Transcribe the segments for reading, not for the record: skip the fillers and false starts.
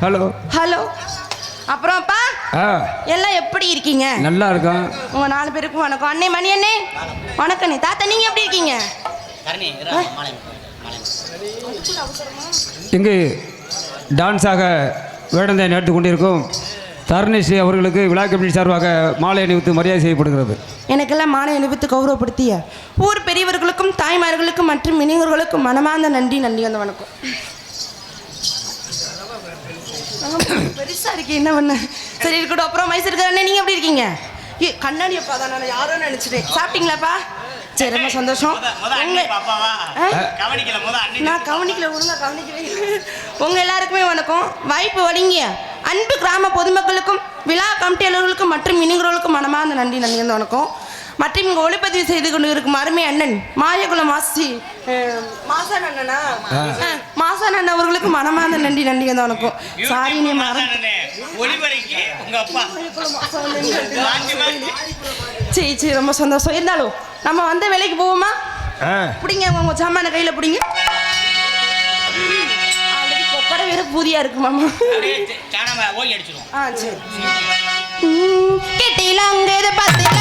Hello hello. அப்புறம்ப்பா எல்லாம் எப்படி இருக்கீங்க? நல்லா இருக்கோம். உங்க 4 பேருக்கும் வணக்கம். அண்ணே மணி அண்ணே வணக்கம். தாத்தா நீங்க எப்படி இருக்கீங்க? இங்கு டான்ஸாக வேடந்தை நடத்தி கொண்டிருக்கும் தருணிஸ்ரீ அவர்களுக்கு விழா கமிட்டி சார்பாக மாலை அணிவித்து மரியாதை செய்யப்படுகிறது. எனக்கெல்லாம் மாலை அணிவித்து கௌரவப்படுத்திய ஊர் பெரியவர்களுக்கும் தாய்மார்களுக்கும் மற்றும் இளைஞர்களுக்கும் மனமார்ந்த நன்றி அந்த வணக்கம். பெருசா இருக்கு என்ன பண்ண. சரி இருக்கட்டும். அப்புறம் மைசூர் அண்ணே நீங்க எப்படி இருக்கீங்க? கண்ணாடியப்பா தான் நான் யாரோ நினைச்சிட்டேன். சாப்பிட்டீங்களாப்பா? சரி ரொம்ப சந்தோஷம். நான் கவனிக்கல ஒழுங்கா கவனிக்கவே. உங்க எல்லாருக்குமே வணக்கம். வாய்ப்பு வழங்கிய அன்பு கிராம பொதுமக்களுக்கும் விழா கமிட்டியாளர்களுக்கும் மற்றும் இளைஞர்களுக்கும் மனமார்ந்த நன்றி அந்த வணக்கம். மற்றும் இங்கே ஒளிப்பதிவு செய்து கொண்டு இருக்கும் அருமை அண்ணன் மாயகுலம் மாசன் அண்ணனா மாசன் அண்ணன் அவர்களுக்கு மனமார்ந்த நன்றி அந்த வணக்கம். சாரி நீ சரி ரொம்ப சந்தோஷம். இருந்தாலும் நம்ம வந்த வேலைக்கு போவோமா? பிடிங்க உங்க சாமான கையில பிடிங்க. கொப்பரை வேற பூதியா இருக்கு மாமா. சரி கேட்டீங்களா அங்க இதை பார்த்தீங்களா?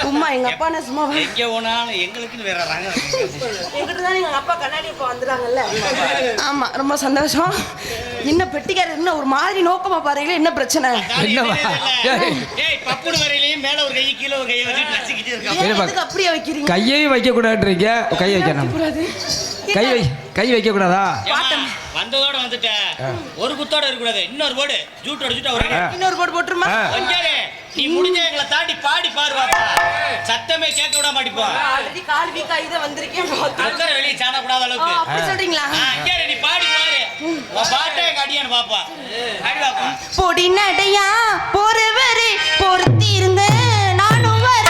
சும்மா எங்க அப்பா என்ன சும்மா எங்க போனாலும் எங்களுக்குன்னு வேற ரகம் எங்கிட்ட தான் எங்க அப்பா கண்ணாடி இப்போ வந்துடுறாங்கல்ல. ஆமா ரொம்ப சந்தோஷம். என்ன பெட்டிக்காரர் என்ன ஒரு மாதிரி நோக்கமா பாருங்களே, என்ன பிரச்சனை? என்னவா? ஏய் பப்புடு வரையிலையும் மேல ஒரு கை கீழே ஒரு கையை வச்சு நசிக்கிட்டே இருக்கான். ஏன் எதுக்கு அப்படியே வைக்கிறீங்க? கையையும் வைக்க கூடாதுன்றீங்க. கை வைக்கணும். கூடாது. கை வைக்க கூடாதா? வந்ததோட வந்துட்ட ஒரு குத்தோட இருக்க கூடாது. இன்னொரு போடு ஜூட் அடிச்சுட்டு ஒரு இன்னொரு போட்டு போட்டுருமா? கொஞ்சாலே நீ முடிஞ்ச எங்களை தாண்டி பாடி பாருவாப்பா. சத்தமே கேட்க விட மாட்டிப்போம். ஆல்ரெடி கால் வீக் ஆயிதான் வந்திருக்கேன். அக்கறை வெளியே சாட கூடாத அளவுக்கு. அப்படி சொல்றீங்களா? அங்கே நீ பாடி பாரு. உன் பாட்டை எங்க அடியான்னு பாப்பா. அடி பாப்பா. பொடி நடையா பொறுவரு பொறுத்தி இருங்க நானும் வரேன்.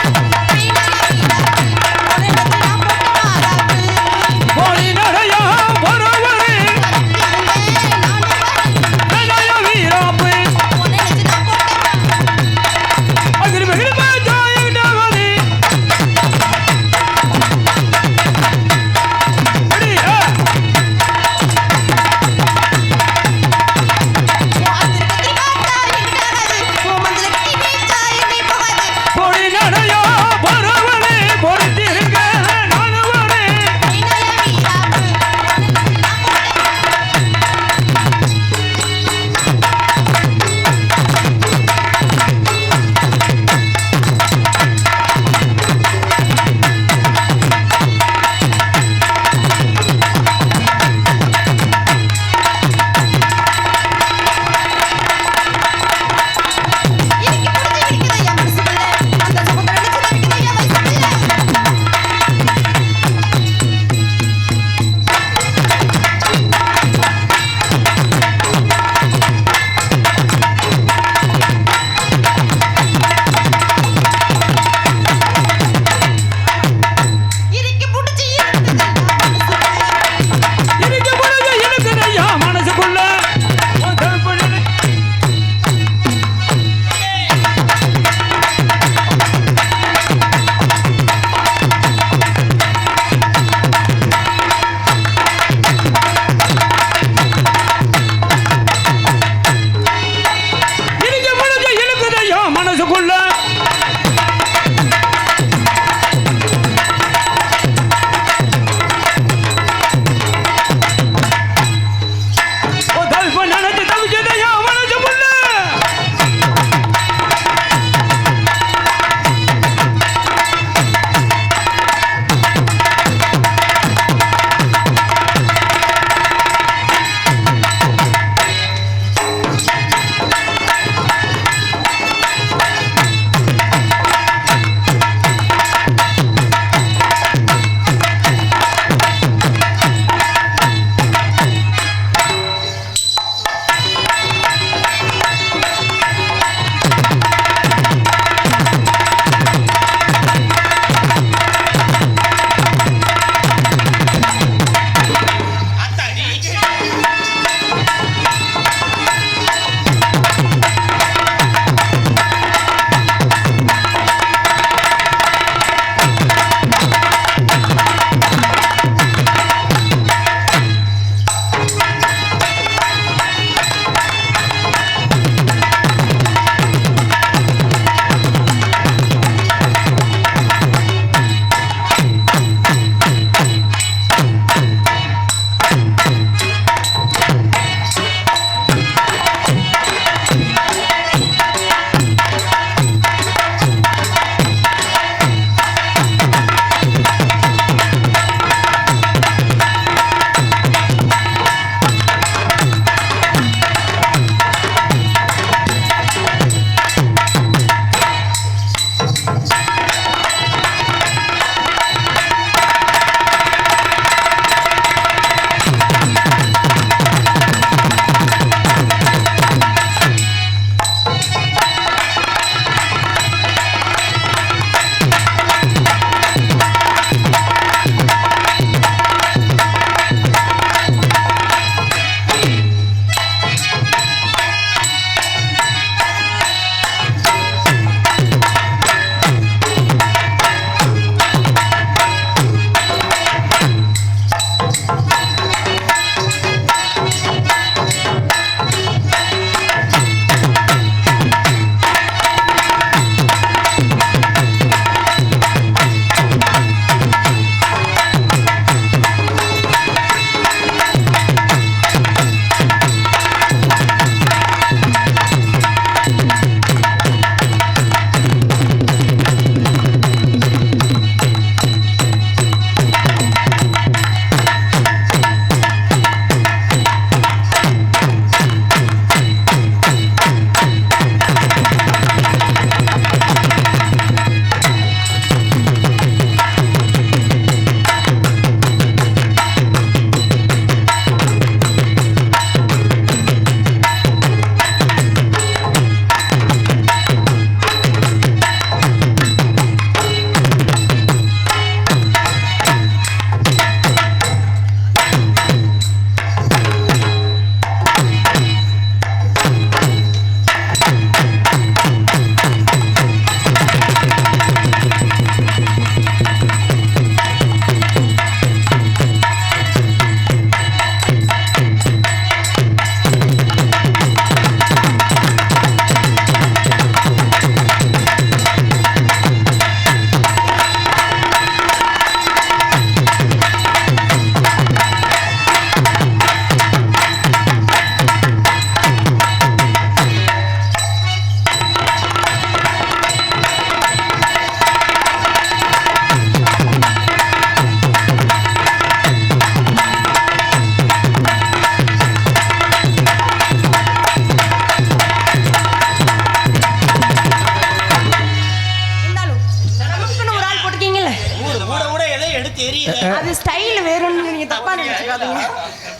வேற ஒன்று நீங்க தப்பா நினைச்சுக்காதீங்க.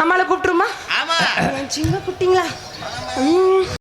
நம்மளை கூப்பிட்டுருமா? ஆமா சின்ன குட்டிங்களா?